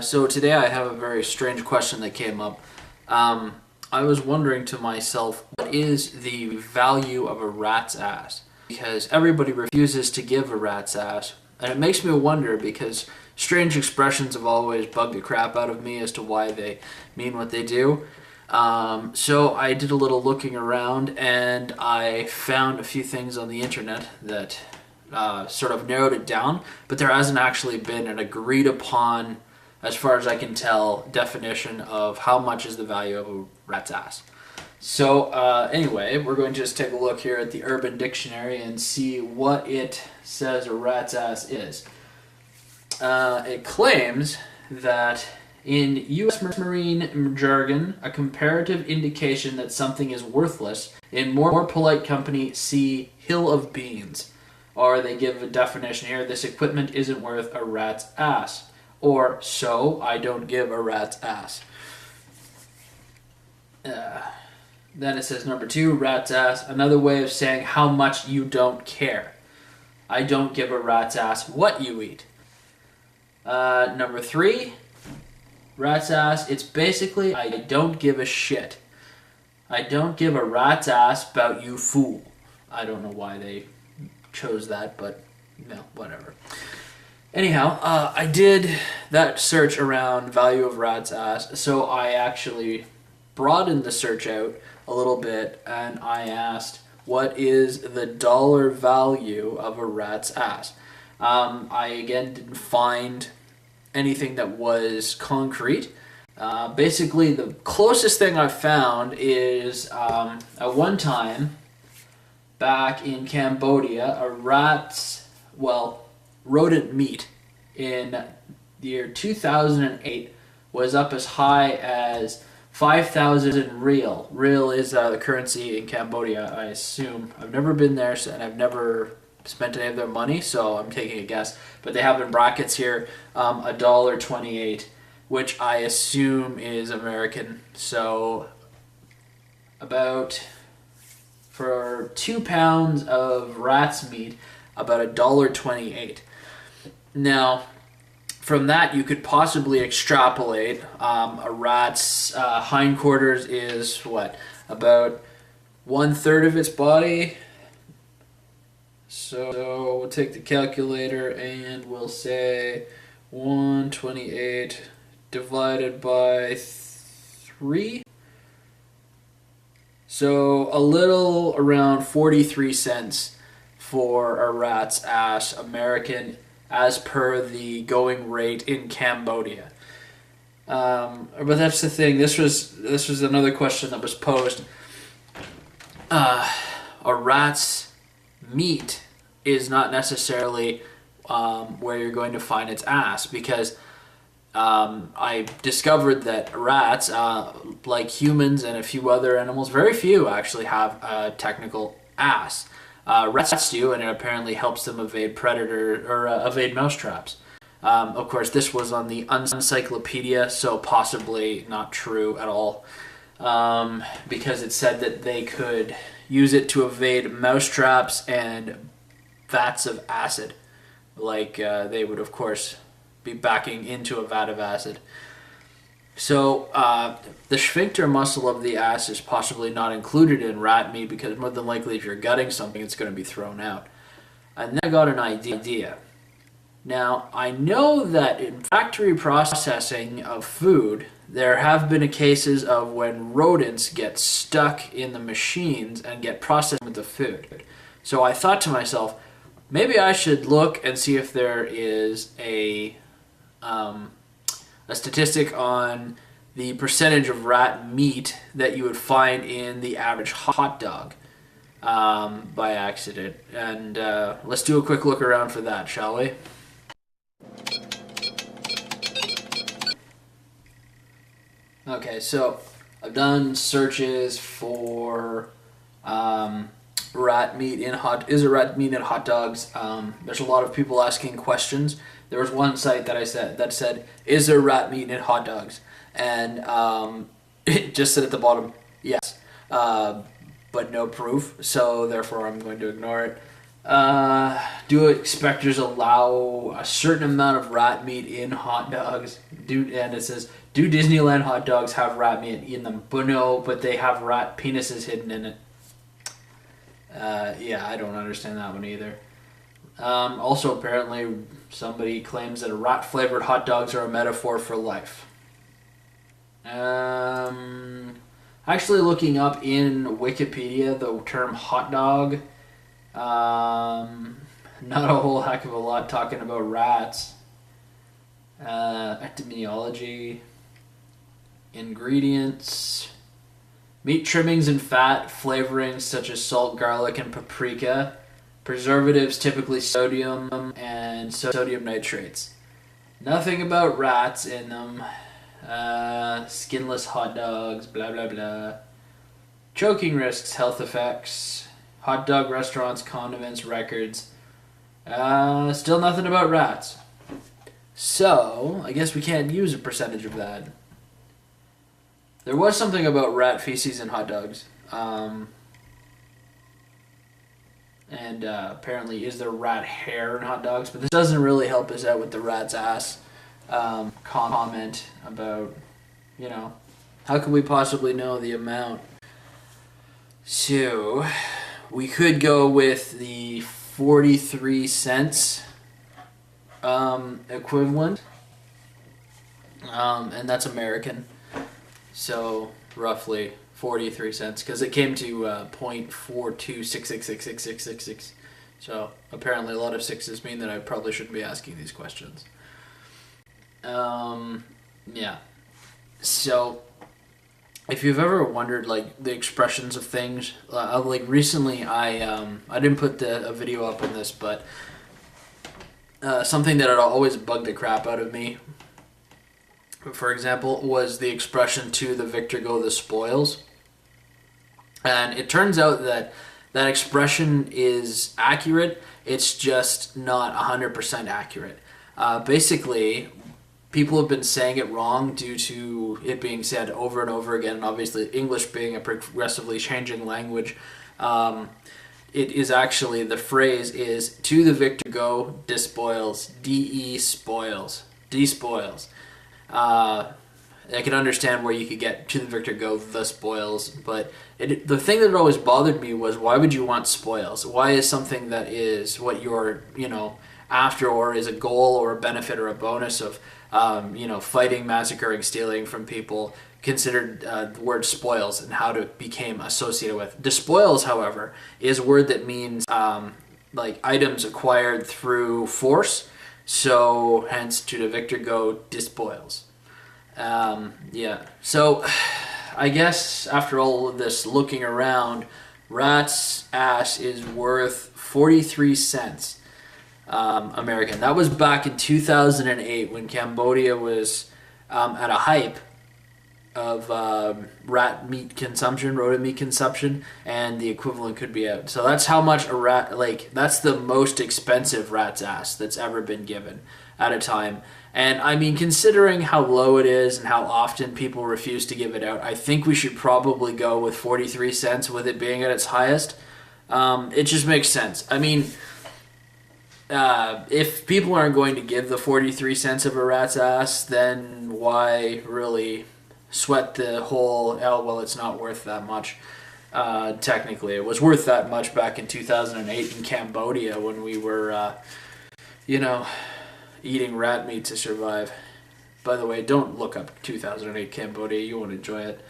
So today I have a very strange question that came up. I was wondering to myself, what is the value of a rat's ass? Because everybody refuses to give a rat's ass. And it makes me wonder because strange expressions have always bugged the crap out of me as to why they mean what they do. So I did a little looking around and I found a few things on the internet that sort of narrowed it down, but there hasn't actually been an agreed upon, as far as I can tell, definition of how much is the value of a rat's ass. So anyway, we're going to just take a look here at the Urban Dictionary and see what it says a rat's ass is. It claims that in U.S. Marine jargon, a comparative indication that something is worthless. In more polite company, see hill of beans. Or they give a definition here, this equipment isn't worth a rat's ass. Or, so I don't give a rat's ass. Then it says number 2, rat's ass. Another way of saying how much you don't care. I don't give a rat's ass what you eat. Number 3, rat's ass. It's basically, I don't give a shit. I don't give a rat's ass about you fool. I don't know why they chose that, but no, whatever. Anyhow, I did that search around value of rat's ass, so I actually broadened the search out a little bit and I asked, what is the dollar value of a rat's ass? I again didn't find anything that was concrete. Basically, the closest thing I found is at one time back in Cambodia, a rodent meat in the year 2008 was up as high as 5,000 real. Real is the currency in Cambodia, I assume. I've never been there and I've never spent any of their money, so I'm taking a guess. But they have in brackets here $1.28, which I assume is American. So about, for 2 pounds of rat's meat, about $1.28. Now, from that you could possibly extrapolate a rat's hindquarters is what, about 1/3 of its body. So we'll take the calculator and we'll say 128 divided by 3. So a little around 43 cents for a rat's ass, American, as per the going rate in Cambodia. But that's the thing. This was another question that was posed. A rat's meat is not necessarily where you're going to find its ass, because I discovered that rats, like humans and a few other animals, very few actually have a technical ass. Rats do, and it apparently helps them evade evade mousetraps. Of course, this was on the encyclopedia, so possibly not true at all, because it said that they could use it to evade mousetraps and vats of acid. Like they would, of course, be backing into a vat of acid. So the sphincter muscle of the ass is possibly not included in rat meat, because more than likely if you're gutting something, it's going to be thrown out. And then I got an idea. Now, I know that in factory processing of food, there have been cases of when rodents get stuck in the machines and get processed with the food. So I thought to myself, maybe I should look and see if there is a statistic on the percentage of rat meat that you would find in the average hot dog by accident. And let's do a quick look around for that, shall we? Okay, so I've done searches for rat meat in rat meat in hot dogs. There's a lot of people asking questions. There was one site that said, is there rat meat in hot dogs? And it just said at the bottom, yes, but no proof, so therefore I'm going to ignore it. Do inspectors allow a certain amount of rat meat in hot dogs? And it says, do Disneyland hot dogs have rat meat in them? But no, but they have rat penises hidden in it. Yeah, I don't understand that one either. Also, apparently, somebody claims that rat-flavored hot dogs are a metaphor for life. Actually, looking up in Wikipedia the term hot dog, not a whole heck of a lot talking about rats. Etymology, ingredients, meat trimmings and fat, flavorings such as salt, garlic, and paprika, preservatives, typically sodium and sodium nitrates. Nothing about rats in them. Skinless hot dogs, blah blah blah. Choking risks, health effects, hot dog restaurants, condiments, records. Still nothing about rats. So, I guess we can't use a percentage of that. There was something about rat feces in hot dogs. And apparently is there rat hair in hot dogs, but this doesn't really help us out with the rat's ass comment about, how could we possibly know the amount? So, we could go with the 43 cents equivalent, and that's American, so roughly 43 cents, because it came to 0.4266666666. So apparently a lot of sixes mean that I probably shouldn't be asking these questions. Yeah. So if you've ever wondered like the expressions of things, like recently I didn't put a video up on this, but something that had always bugged the crap out of me, for example, was the expression "to the victor go the spoils." And it turns out that that expression is accurate, it's just not 100% accurate. Basically, people have been saying it wrong due to it being said over and over again, and obviously English being a progressively changing language. It is actually, the phrase is, "to the victor go despoils," spoils, despoils. I can understand where you could get "to the victor go the spoils," but the thing that always bothered me was, why would you want spoils? Why is something that is what you're, after, or is a goal or a benefit or a bonus of, fighting, massacring, stealing from people, considered the word spoils and how it became associated with? Despoils, however, is a word that means like items acquired through force, so hence "to the victor go despoils." Yeah, so I guess after all of this looking around, rat's ass is worth 43 cents American. That was back in 2008 when Cambodia was at a hype of rodent meat consumption, and the equivalent could be out. So that's how much that's the most expensive rat's ass that's ever been given at a time. And I mean, considering how low it is and how often people refuse to give it out, I think we should probably go with 43 cents with it being at its highest. It just makes sense. I mean, if people aren't going to give the 43 cents of a rat's ass, then why really sweat the whole, it's not worth that much. Technically, it was worth that much back in 2008 in Cambodia when we were, eating rat meat to survive. By the way, don't look up 2008 Cambodia. You won't enjoy it.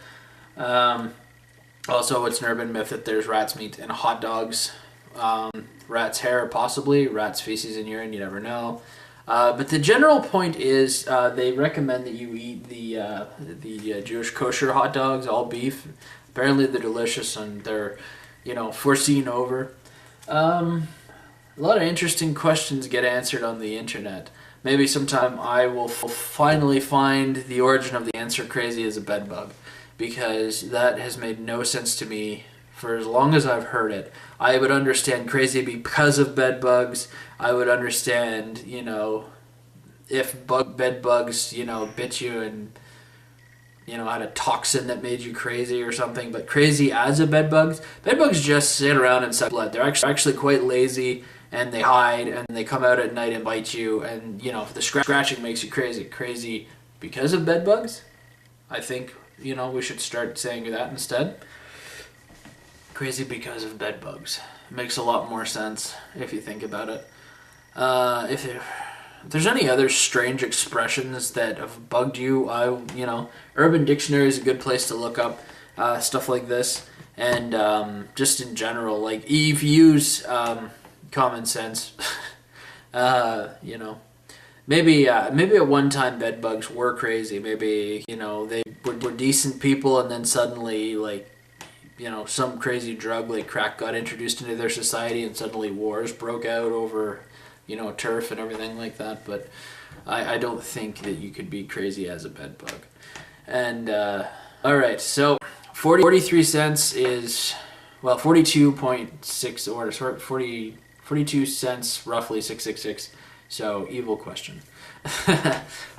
Also, it's an urban myth that there's rat's meat in hot dogs. Rat's hair, possibly. Rat's feces and urine, you never know. But the general point is they recommend that you eat the Jewish kosher hot dogs, all beef. Apparently they're delicious and they're, foreseen over. A lot of interesting questions get answered on the internet. Maybe sometime I will finally find the origin of the answer crazy as a bedbug, because that has made no sense to me for as long as I've heard it. I would understand crazy because of bedbugs. I would understand, if bed bugs, bit you and, had a toxin that made you crazy or something, but crazy as a bedbugs. Bedbugs just sit around and suck blood. They're actually quite lazy, and they hide, and they come out at night and bite you, and, the scratching makes you crazy. Crazy because of bedbugs? I think, we should start saying that instead. Crazy because of bedbugs. Makes a lot more sense if you think about it. If there's any other strange expressions that have bugged you, Urban Dictionary is a good place to look up stuff like this, and just in general, like if you use common sense, maybe at one time bedbugs were crazy. Maybe they were decent people, and then suddenly some crazy drug like crack got introduced into their society, and suddenly wars broke out over turf and everything like that. But I don't think that you could be crazy as a bedbug. And all right, so 43 cents is 42.6 or 42 cents, roughly 666. So evil question.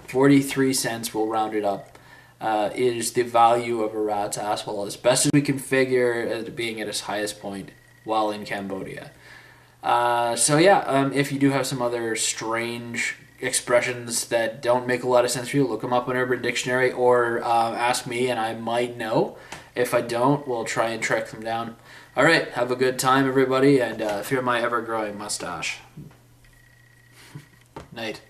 43 cents, we'll round it up, is the value of a rat's asshole, as best as we can figure it being at its highest point while in Cambodia. If you do have some other strange expressions that don't make a lot of sense for you, look them up on Urban Dictionary, or ask me and I might know. If I don't, we'll try and track them down. All right, have a good time, everybody, and fear my ever-growing mustache. Night.